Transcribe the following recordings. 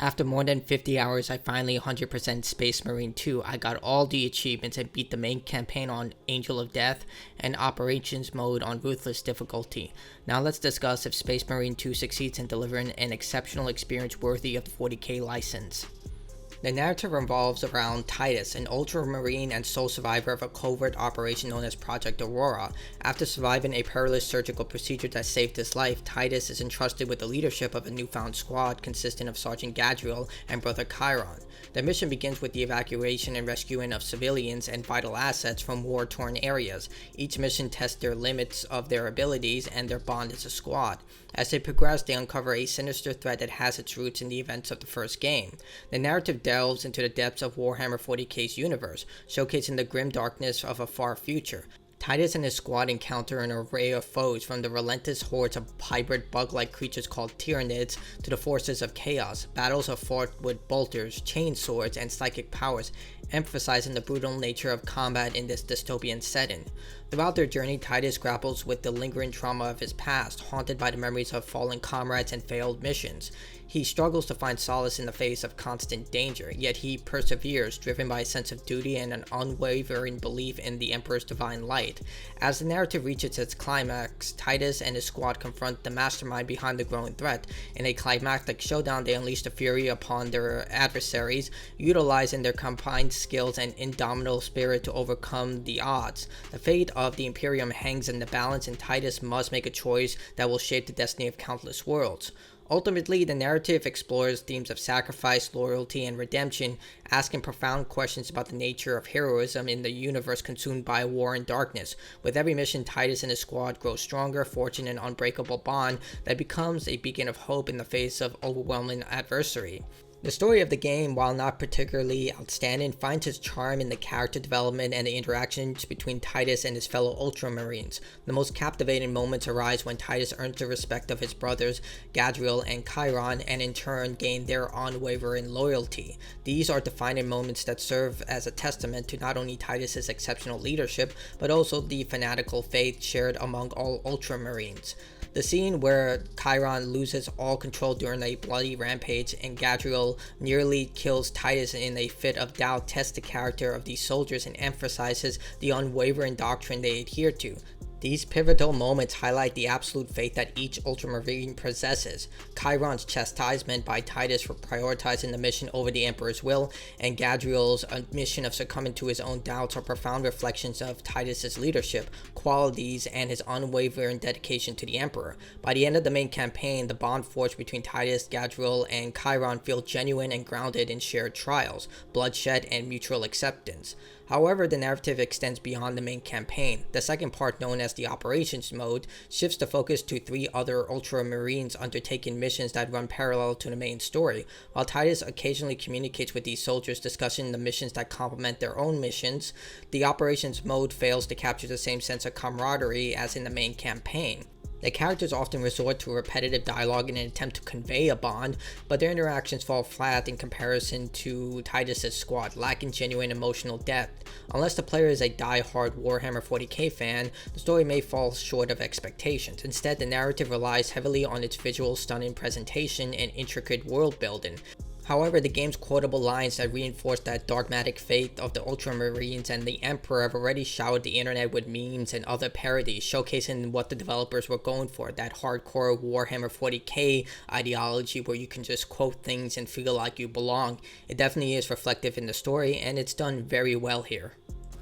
After more than 50 hours, I finally 100% Space Marine 2. I got all the achievements and beat the main campaign on Angel of Death and Operations mode on Ruthless difficulty. Now let's discuss if Space Marine 2 succeeds in delivering an exceptional experience worthy of the 40k license. The narrative revolves around Titus, an ultramarine and sole survivor of a covert operation known as Project Aurora. After surviving a perilous surgical procedure that saved his life, Titus is entrusted with the leadership of a newfound squad consisting of Sergeant Gadriel and Brother Chiron. The mission begins with the evacuation and rescuing of civilians and vital assets from war-torn areas. Each mission tests their limits of their abilities and their bond as a squad. As they progress, they uncover a sinister threat that has its roots in the events of the first game. The narrative delves into the depths of Warhammer 40k's universe, showcasing the grim darkness of a far future. Titus and his squad encounter an array of foes, from the relentless hordes of hybrid bug-like creatures called Tyranids to the forces of chaos. Battles are fought with bolters, chain swords, and psychic powers, emphasizing the brutal nature of combat in this dystopian setting. Throughout their journey, Titus grapples with the lingering trauma of his past, haunted by the memories of fallen comrades and failed missions. He struggles to find solace in the face of constant danger, yet he perseveres, driven by a sense of duty and an unwavering belief in the Emperor's divine light. As the narrative reaches its climax, Titus and his squad confront the mastermind behind the growing threat. In a climactic showdown, they unleash the fury upon their adversaries, utilizing their combined skills and indomitable spirit to overcome the odds. The fate of the Imperium hangs in the balance, and Titus must make a choice that will shape the destiny of countless worlds. Ultimately, the narrative explores themes of sacrifice, loyalty, and redemption, asking profound questions about the nature of heroism in the universe consumed by war and darkness. With every mission, Titus and his squad grow stronger, forging an unbreakable bond that becomes a beacon of hope in the face of overwhelming adversity. The story of the game, while not particularly outstanding, finds its charm in the character development and the interactions between Titus and his fellow Ultramarines. The most captivating moments arise when Titus earns the respect of his brothers Gadriel and Chiron, and in turn gain their unwavering loyalty. These are defining moments that serve as a testament to not only Titus's exceptional leadership, but also the fanatical faith shared among all Ultramarines. The scene where Chiron loses all control during a bloody rampage and Gadriel nearly kills Titus in a fit of doubt tests the character of these soldiers and emphasizes the unwavering doctrine they adhere to. These pivotal moments highlight the absolute faith that each Ultramarine possesses. Chiron's chastisement by Titus for prioritizing the mission over the Emperor's will, and Gadriel's admission of succumbing to his own doubts are profound reflections of Titus's leadership, qualities, and his unwavering dedication to the Emperor. By the end of the main campaign, the bond forged between Titus, Gadriel, and Chiron feels genuine and grounded in shared trials, bloodshed, and mutual acceptance. However, the narrative extends beyond the main campaign. The second part, known as the Operations mode, shifts the focus to 3 other Ultramarines undertaking missions that run parallel to the main story. While Titus occasionally communicates with these soldiers, discussing the missions that complement their own missions, the Operations mode fails to capture the same sense of camaraderie as in the main campaign. The characters often resort to repetitive dialogue in an attempt to convey a bond, but their interactions fall flat in comparison to Titus's squad, lacking genuine emotional depth. Unless the player is a die-hard Warhammer 40k fan, the story may fall short of expectations. Instead, the narrative relies heavily on its visual stunning presentation and intricate world building. However, the game's quotable lines that reinforce that dogmatic faith of the Ultramarines and the Emperor have already showered the internet with memes and other parodies, showcasing what the developers were going for, that hardcore Warhammer 40k ideology where you can just quote things and feel like you belong. It definitely is reflective in the story, and it's done very well here.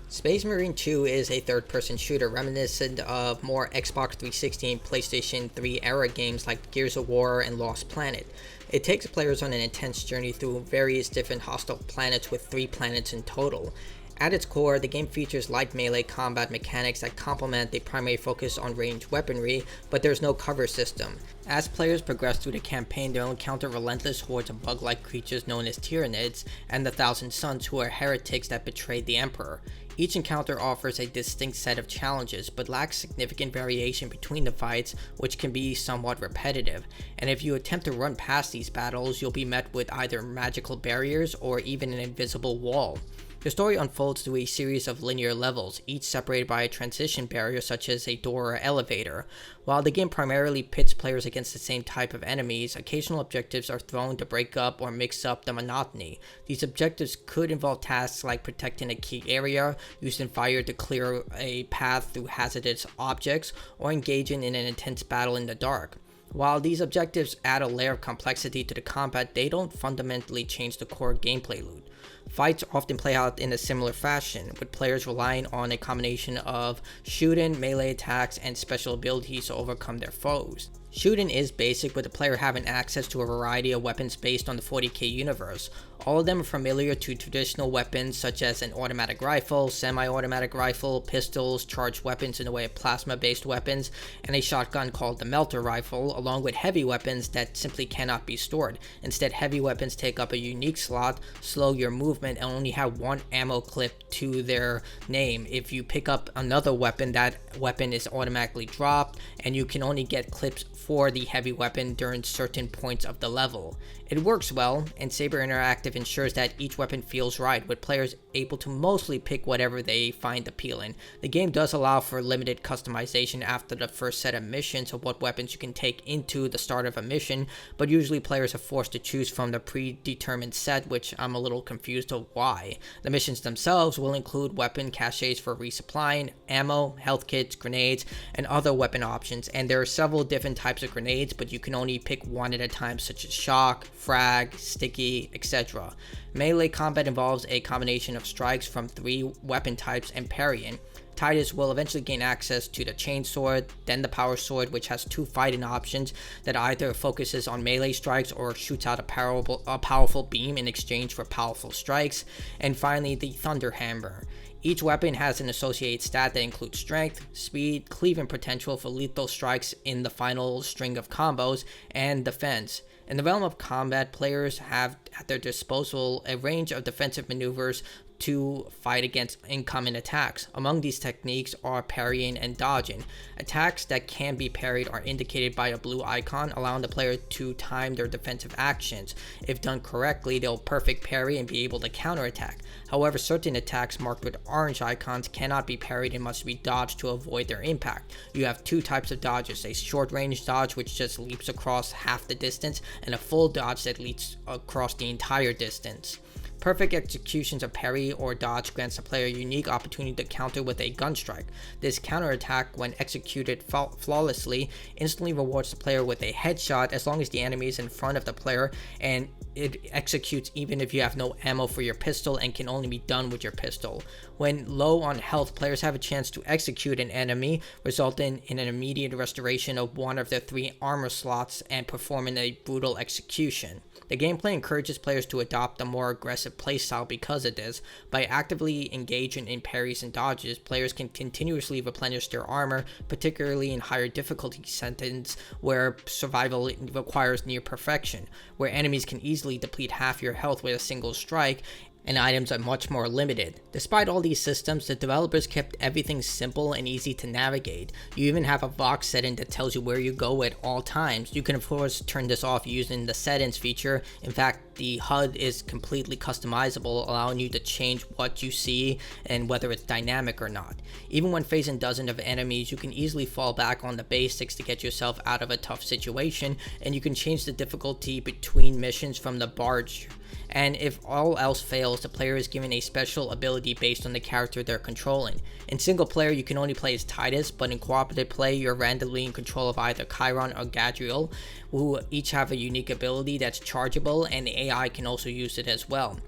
Space Marine 2 is a third-person shooter reminiscent of more Xbox 360 and PlayStation 3 era games like Gears of War and Lost Planet. It takes players on an intense journey through various different hostile planets, with 3 planets in total. At its core, the game features light melee combat mechanics that complement the primary focus on ranged weaponry, but there's no cover system. As players progress through the campaign, they'll encounter relentless hordes of bug-like creatures known as Tyranids and the Thousand Sons, who are heretics that betrayed the Emperor. Each encounter offers a distinct set of challenges, but lacks significant variation between the fights, which can be somewhat repetitive. And if you attempt to run past these battles, you'll be met with either magical barriers or even an invisible wall. The story unfolds through a series of linear levels, each separated by a transition barrier such as a door or elevator. While the game primarily pits players against the same type of enemies, occasional objectives are thrown to break up or mix up the monotony. These objectives could involve tasks like protecting a key area, using fire to clear a path through hazardous objects, or engaging in an intense battle in the dark. While these objectives add a layer of complexity to the combat, they don't fundamentally change the core gameplay loop. Fights often play out in a similar fashion, with players relying on a combination of shooting, melee attacks, and special abilities to overcome their foes. Shooting is basic, with the player having access to a variety of weapons based on the 40k universe. All of them are familiar to traditional weapons such as an automatic rifle, semi-automatic rifle, pistols, charged weapons in the way of plasma-based weapons, and a shotgun called the melter rifle, along with heavy weapons that simply cannot be stored. Instead, heavy weapons take up a unique slot, slow your movement, and only have one ammo clip to their name. If you pick up another weapon, that weapon is automatically dropped, and you can only get clips for the heavy weapon during certain points of the level. It works well, and Saber Interactive ensures that each weapon feels right, with players able to mostly pick whatever they find appealing. The game does allow for limited customization after the first set of missions of what weapons you can take into the start of a mission, but usually players are forced to choose from the predetermined set, which I'm a little confused of why. The missions themselves will include weapon caches for resupplying, ammo, health kits, grenades, and other weapon options, and there are several different types of grenades, but you can only pick one at a time, such as shock, frag, sticky, etc. Melee combat involves a combination of strikes from 3 weapon types and parrying. Titus will eventually gain access to the chainsword, then the power sword, which has 2 fighting options that either focuses on melee strikes or shoots out a powerful beam in exchange for powerful strikes, and finally the thunder hammer. Each weapon has an associated stat that includes strength, speed, cleaving potential for lethal strikes in the final string of combos, and defense. In the realm of combat, players have at their disposal a range of defensive maneuvers to fight against incoming attacks. Among these techniques are parrying and dodging. Attacks that can be parried are indicated by a blue icon, allowing the player to time their defensive actions. If done correctly, they'll perfect parry and be able to counterattack. However, certain attacks marked with orange icons cannot be parried and must be dodged to avoid their impact. You have 2 types of dodges: a short range dodge, which just leaps across half the distance, and a full dodge that leaps across the entire distance. Perfect executions of parry or dodge grants the player a unique opportunity to counter with a gun strike. This counterattack, when executed flawlessly, instantly rewards the player with a headshot as long as the enemy is in front of the player, and it executes even if you have no ammo for your pistol and can only be done with your pistol. When low on health, players have a chance to execute an enemy, resulting in an immediate restoration of one of their 3 armor slots and performing a brutal execution. The gameplay encourages players to adopt a more aggressive playstyle because of this. By actively engaging in parries and dodges, players can continuously replenish their armor, particularly in higher difficulty settings where survival requires near perfection, where enemies can easily deplete half your health with a single strike, and items are much more limited. Despite all these systems, the developers kept everything simple and easy to navigate. You even have a box setting that tells you where you go at all times. You can of course turn this off using the settings feature. In fact, the HUD is completely customizable, allowing you to change what you see and whether it's dynamic or not. Even when facing dozens of enemies, you can easily fall back on the basics to get yourself out of a tough situation, and you can change the difficulty between missions from the barge. And if all else fails, the player is given a special ability based on the character they're controlling. In single player, you can only play as Titus, but in cooperative play, you're randomly in control of either Chiron or Gadriel, who each have a unique ability that's chargeable, and the AI can also use it as well.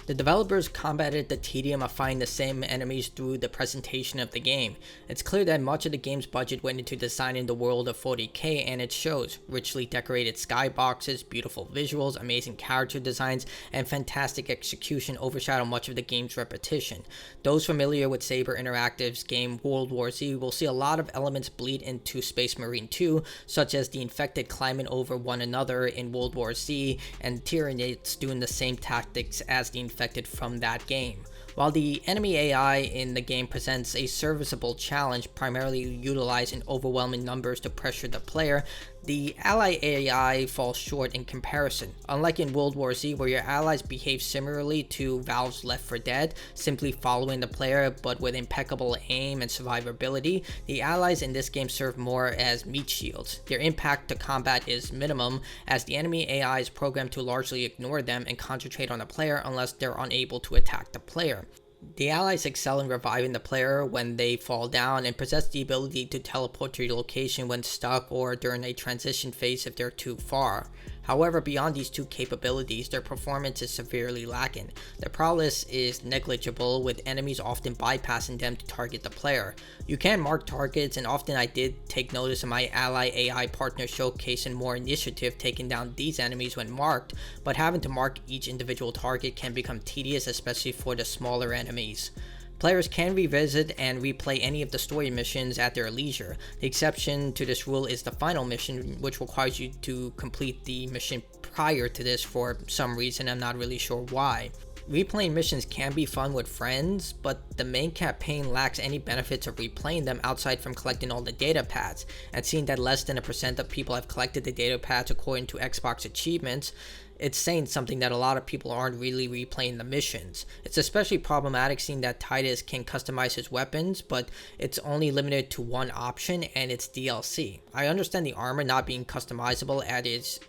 The developers combated the tedium of fighting the same enemies through the presentation of the game. It's clear that much of the game's budget went into designing the world of 40k, and it shows. Richly decorated skyboxes, beautiful visuals, amazing character designs, and fantastic execution overshadow much of the game's repetition. Those familiar with Saber Interactive's game World War Z will see a lot of elements bleed into Space Marine 2, such as the infected climbing over one another in World War Z, and Tyranids doing the same tactics as the infected from that game. While the enemy AI in the game presents a serviceable challenge, primarily utilizing overwhelming numbers to pressure the player, The ally AI falls short in comparison. Unlike in World War Z, where your allies behave similarly to Valve's Left 4 Dead, simply following the player but with impeccable aim and survivability, the allies in this game serve more as meat shields. Their impact to combat is minimum, as the enemy AI is programmed to largely ignore them and concentrate on the player unless they're unable to attack the player. The allies excel in reviving the player when they fall down and possess the ability to teleport to your location when stuck or during a transition phase if they're too far. However, beyond these two capabilities, their performance is severely lacking. Their prowess is negligible, with enemies often bypassing them to target the player. You can mark targets, and often I did take notice of my ally AI partner showcasing more initiative taking down these enemies when marked, but having to mark each individual target can become tedious, especially for the smaller enemies. Players can revisit and replay any of the story missions at their leisure. The exception to this rule is the final mission, which requires you to complete the mission prior to this for some reason. I'm not really sure why. Replaying missions can be fun with friends, but the main campaign lacks any benefits of replaying them outside from collecting all the data pads, and seeing that less than 1% of people have collected the data pads according to Xbox achievements, it's saying something that a lot of people aren't really replaying the missions. It's especially problematic seeing that Titus can customize his weapons, but it's only limited to one option, and it's DLC. I understand the armor not being customizable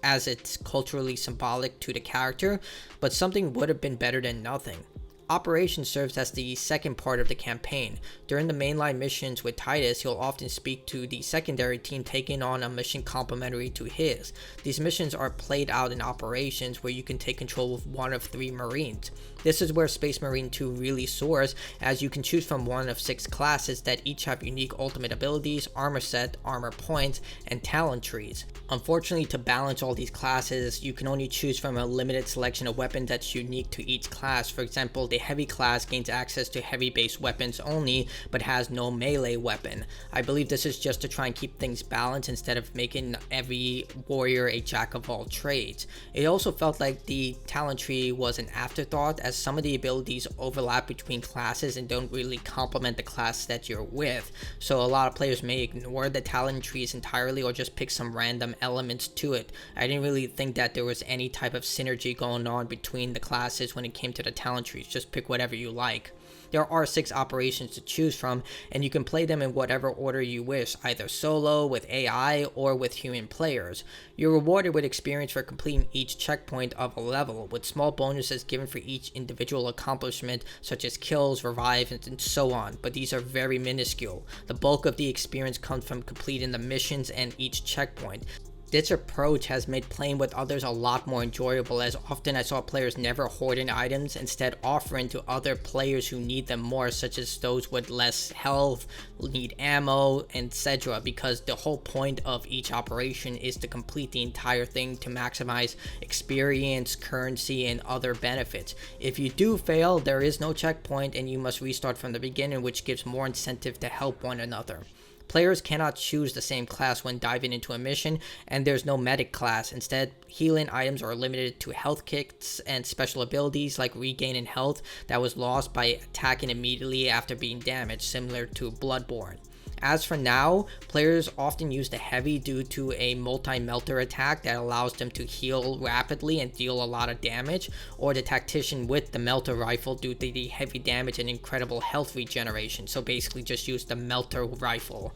as it's culturally symbolic to the character, but something would have been better than nothing. Operation serves as the second part of the campaign. During the mainline missions with Titus, he'll often speak to the secondary team taking on a mission complementary to his. These missions are played out in Operations, where you can take control of one of 3 Marines. This is where Space Marine 2 really soars, as you can choose from one of 6 classes that each have unique ultimate abilities, armor set, armor points, and talent trees. Unfortunately, to balance all these classes, you can only choose from a limited selection of weapons that's unique to each class. For example, the heavy class gains access to heavy based weapons only, but has no melee weapon. I believe this is just to try and keep things balanced instead of making every warrior a jack of all trades. It also felt like the talent tree was an afterthought, as some of the abilities overlap between classes and don't really complement the class that you're with, so a lot of players may ignore the talent trees entirely or just pick some random elements to it. I didn't really think that there was any type of synergy going on between the classes when it came to the talent trees. Just pick whatever you like. There are 6 operations to choose from, and you can play them in whatever order you wish, either solo, with AI, or with human players. You're rewarded with experience for completing each checkpoint of a level, with small bonuses given for each individual accomplishment, such as kills, revives, and so on, but these are very minuscule. The bulk of the experience comes from completing the missions and each checkpoint. This approach has made playing with others a lot more enjoyable, as often I saw players never hoarding items, instead offering to other players who need them more, such as those with less health, need ammo, etc., because the whole point of each operation is to complete the entire thing to maximize experience, currency, and other benefits. If you do fail, there is no checkpoint and you must restart from the beginning, which gives more incentive to help one another. Players cannot choose the same class when diving into a mission, and there's no medic class. Instead, healing items are limited to health kits and special abilities like regaining health that was lost by attacking immediately after being damaged, similar to Bloodborne. As for now, players often use the heavy due to a multi-melter attack that allows them to heal rapidly and deal a lot of damage, or the tactician with the melter rifle due to the heavy damage and incredible health regeneration, so basically just use the melter rifle.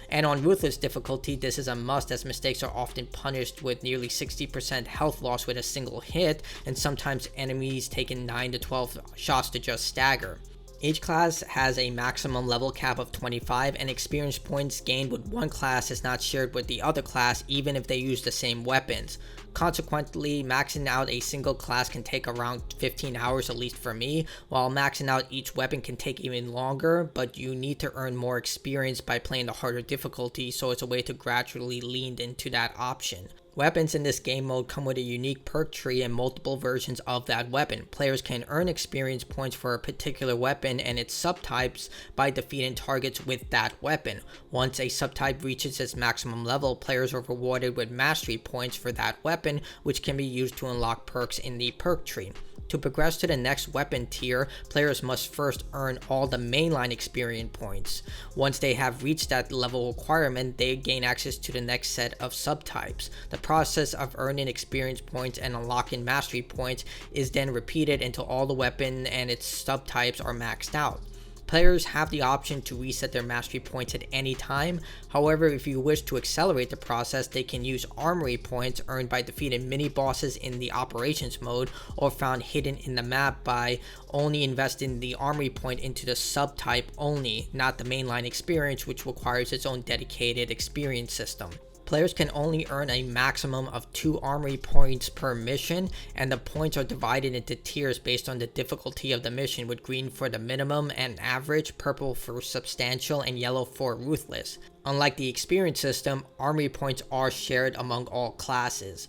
And on Ruthless difficulty, this is a must, as mistakes are often punished with nearly 60% health loss with a single hit, and sometimes enemies taking 9 to 12 shots to just stagger. Each class has a maximum level cap of 25, and experience points gained with one class is not shared with the other class even if they use the same weapons. Consequently, maxing out a single class can take around 15 hours, at least for me, while maxing out each weapon can take even longer, but you need to earn more experience by playing the harder difficulty, so it's a way to gradually lean into that option. Weapons in this game mode come with a unique perk tree and multiple versions of that weapon. Players can earn experience points for a particular weapon and its subtypes by defeating targets with that weapon. Once a subtype reaches its maximum level, players are rewarded with mastery points for that weapon, which can be used to unlock perks in the perk tree. To progress to the next weapon tier, players must first earn all the mainline experience points. Once they have reached that level requirement, they gain access to the next set of subtypes. The process of earning experience points and unlocking mastery points is then repeated until all the weapon and its subtypes are maxed out. Players have the option to reset their mastery points at any time. However, if you wish to accelerate the process, they can use armory points earned by defeating mini-bosses in the operations mode or found hidden in the map by only investing the armory point into the subtype only, not the mainline experience, which requires its own dedicated experience system. Players can only earn a maximum of 2 armory points per mission, and the points are divided into tiers based on the difficulty of the mission, with green for the minimum and average, purple for substantial, and yellow for ruthless. Unlike the experience system, armory points are shared among all classes.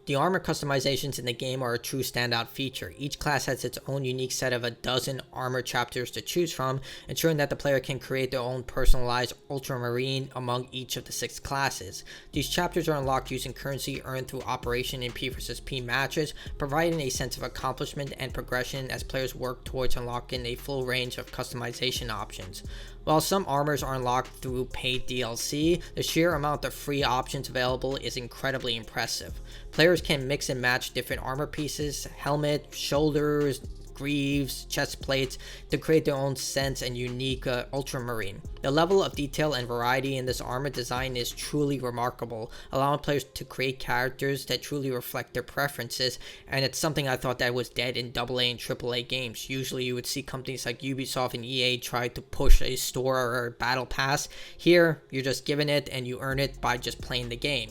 The armor customizations in the game are a true standout feature. Each class has its own unique set of a dozen armor chapters to choose from, ensuring that the player can create their own personalized ultramarine among each of the 6 classes. These chapters are unlocked using currency earned through operation in P vs P matches, providing a sense of accomplishment and progression as players work towards unlocking a full range of customization options. While some armors are unlocked through paid DLC, the sheer amount of free options available is incredibly impressive. Players can mix and match different armor pieces, helmet, shoulders, greaves, chest plates to create their own sense and unique ultramarine. The level of detail and variety in this armor design is truly remarkable, allowing players to create characters that truly reflect their preferences, and it's something I thought that was dead in AA and AAA games. Usually you would see companies like Ubisoft and EA try to push a store or a battle pass. Here, you're just given it and you earn it by just playing the game.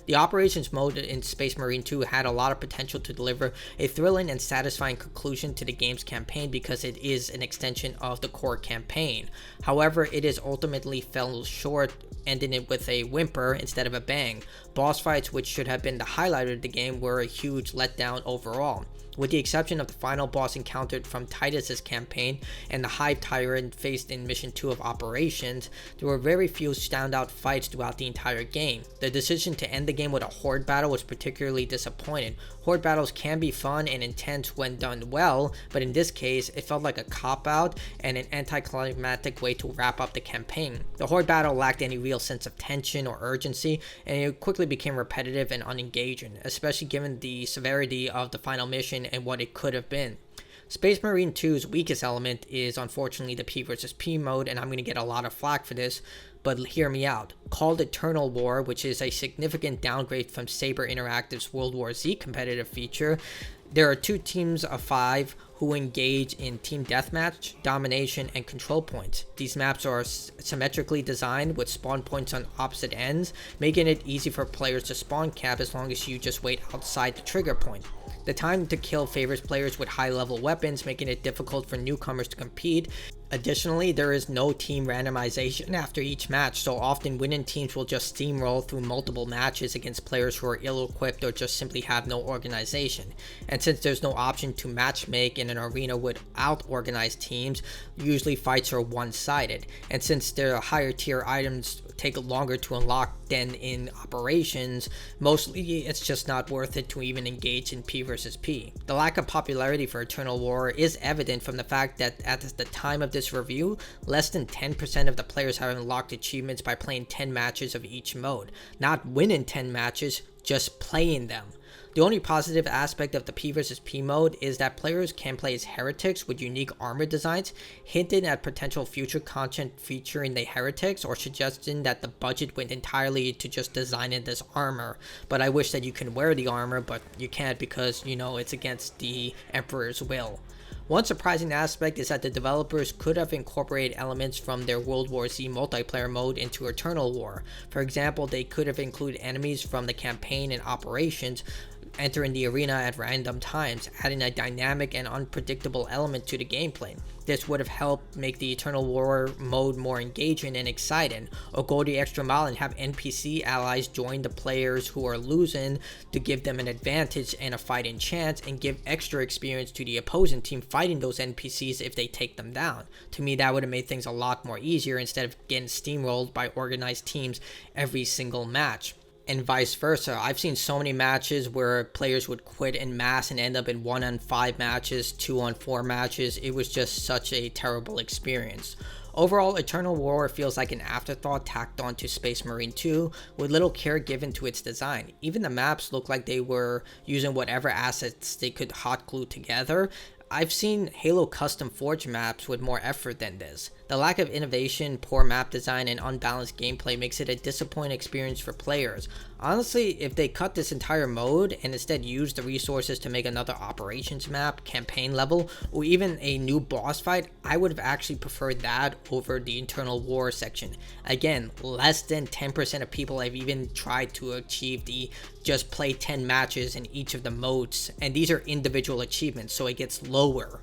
The operations mode in Space Marine 2 had a lot of potential to deliver a thrilling and satisfying conclusion to the game's campaign because it is an extension of the core campaign. However, it is ultimately fell short, ending it with a whimper instead of a bang. Boss fights, which should have been the highlight of the game, were a huge letdown overall. With the exception of the final boss encountered from Titus's campaign and the Hive Tyrant faced in Mission 2 of Operations, there were very few standout fights throughout the entire game. The decision to end the game with a Horde battle was particularly disappointing. Horde battles can be fun and intense when done well, but in this case, it felt like a cop-out and an anticlimactic way to wrap up the campaign. The Horde battle lacked any real sense of tension or urgency, and it quickly became repetitive and unengaging, especially given the severity of the final mission and what it could have been. Space Marine 2's weakest element is unfortunately the P vs P mode, and I'm going to get a lot of flack for this, but hear me out. Called Eternal War, which is a significant downgrade from Saber Interactive's World War Z competitive feature, there are 2 teams of 5 who engage in team deathmatch, domination, and control points. These maps are symmetrically designed with spawn points on opposite ends, making it easy for players to spawn cap as long as you just wait outside the trigger point. The time to kill favors players with high level weapons, making it difficult for newcomers to compete. Additionally, there is no team randomization after each match, so often winning teams will just steamroll through multiple matches against players who are ill-equipped or just simply have no organization. And since there's no option to matchmake in an arena without organized teams, usually fights are one-sided. And since there are higher tier items take longer to unlock than in Operations, mostly it's just not worth it to even engage in P vs P. The lack of popularity for Eternal War is evident from the fact that at the time of this review, less than 10% of the players have unlocked achievements by playing 10 matches of each mode. Not winning 10 matches, just playing them. The only positive aspect of the P vs P mode is that players can play as heretics with unique armor designs, hinting at potential future content featuring the heretics or suggesting that the budget went entirely to just designing this armor. But I wish that you can wear the armor, but you can't because, you know, it's against the Emperor's will. One surprising aspect is that the developers could have incorporated elements from their World War Z multiplayer mode into Eternal War. For example, they could have included enemies from the campaign and Operations entering the arena at random times, adding a dynamic and unpredictable element to the gameplay. This would have helped make the Eternal War mode more engaging and exciting, or go the extra mile and have NPC allies join the players who are losing to give them an advantage and a fighting chance, and give extra experience to the opposing team fighting those NPCs if they take them down. To me, that would have made things a lot more easier instead of getting steamrolled by organized teams every single match. and vice versa. I've seen so many matches where players would quit en masse and end up in 1-on-5 matches, 2-on-4 matches. It was just such a terrible experience. Overall, Eternal War feels like an afterthought tacked onto Space Marine 2 with little care given to its design. Even the maps look like they were using whatever assets they could hot glue together. I've seen Halo custom forge maps with more effort than this. The lack of innovation, poor map design, and unbalanced gameplay makes it a disappointing experience for players. Honestly, if they cut this entire mode and instead use the resources to make another operations map, campaign level, or even a new boss fight, I would have actually preferred that over the Internal War section. Again, less than 10% of people have even tried to achieve the just play 10 matches in each of the modes, and these are individual achievements, so it gets lower.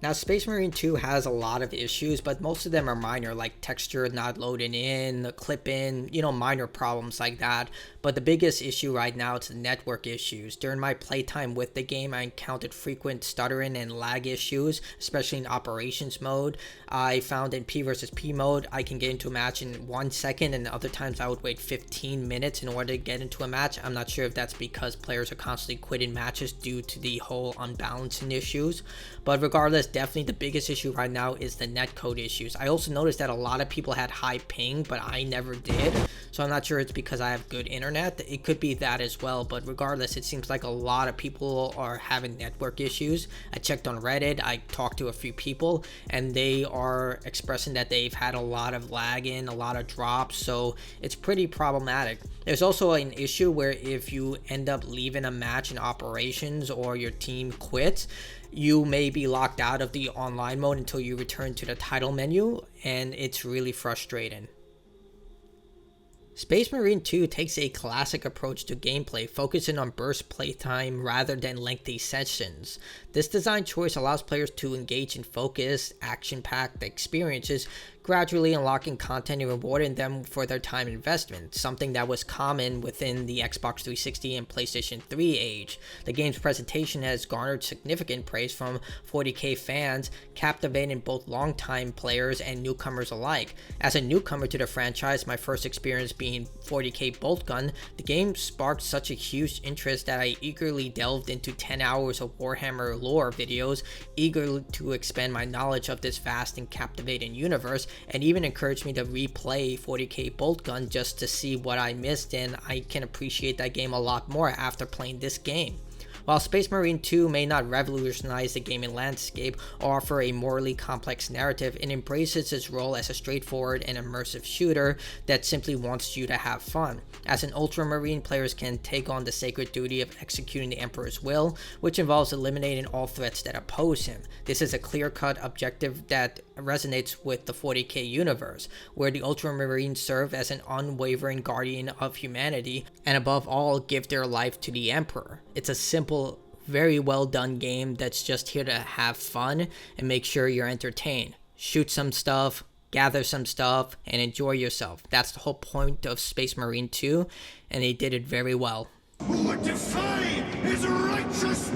Now, Space Marine 2 has a lot of issues, but most of them are minor, like texture not loading in, clip in, minor problems like that. But the biggest issue right now is the network issues. During my playtime with the game, I encountered frequent stuttering and lag issues, especially in operations mode. I found in P versus P mode, I can get into a match in 1 second, and other times I would wait 15 minutes in order to get into a match. I'm not sure if that's because players are constantly quitting matches due to the whole unbalancing issues. But regardless, definitely the biggest issue right now is the netcode issues. I also noticed that a lot of people had high ping, but I never did. So I'm not sure it's because I have good internet. It could be that as well, but regardless, it seems like a lot of people are having network issues. I checked on Reddit, I talked to a few people, and they are expressing that they've had a lot of lagging, a lot of drops, so it's pretty problematic. There's also an issue where if you end up leaving a match in operations or your team quits, you may be locked out of the online mode until you return to the title menu, and it's really frustrating. Space Marine 2 takes a classic approach to gameplay, focusing on burst playtime rather than lengthy sessions. This design choice allows players to engage in focused, action-packed experiences, gradually unlocking content and rewarding them for their time investment, something that was common within the Xbox 360 and PlayStation 3 age. The game's presentation has garnered significant praise from 40k fans, captivating both longtime players and newcomers alike. As a newcomer to the franchise, my first experience being 40k Boltgun, the game sparked such a huge interest that I eagerly delved into 10 hours of Warhammer lore videos, eager to expand my knowledge of this vast and captivating universe, and even encouraged me to replay 40k Boltgun just to see what I missed, and I can appreciate that game a lot more after playing this game. While Space Marine 2 may not revolutionize the gaming landscape or offer a morally complex narrative, it embraces its role as a straightforward and immersive shooter that simply wants you to have fun. As an Ultramarine, players can take on the sacred duty of executing the Emperor's will, which involves eliminating all threats that oppose him. This is a clear-cut objective that resonates with the 40k universe, where the Ultramarines serve as an unwavering guardian of humanity, and above all, give their life to the Emperor. It's a simple, very well done game that's just here to have fun and make sure you're entertained. Shoot some stuff, gather some stuff, and enjoy yourself. That's the whole point of Space Marine 2, and they did it very well. Who would defy his righteous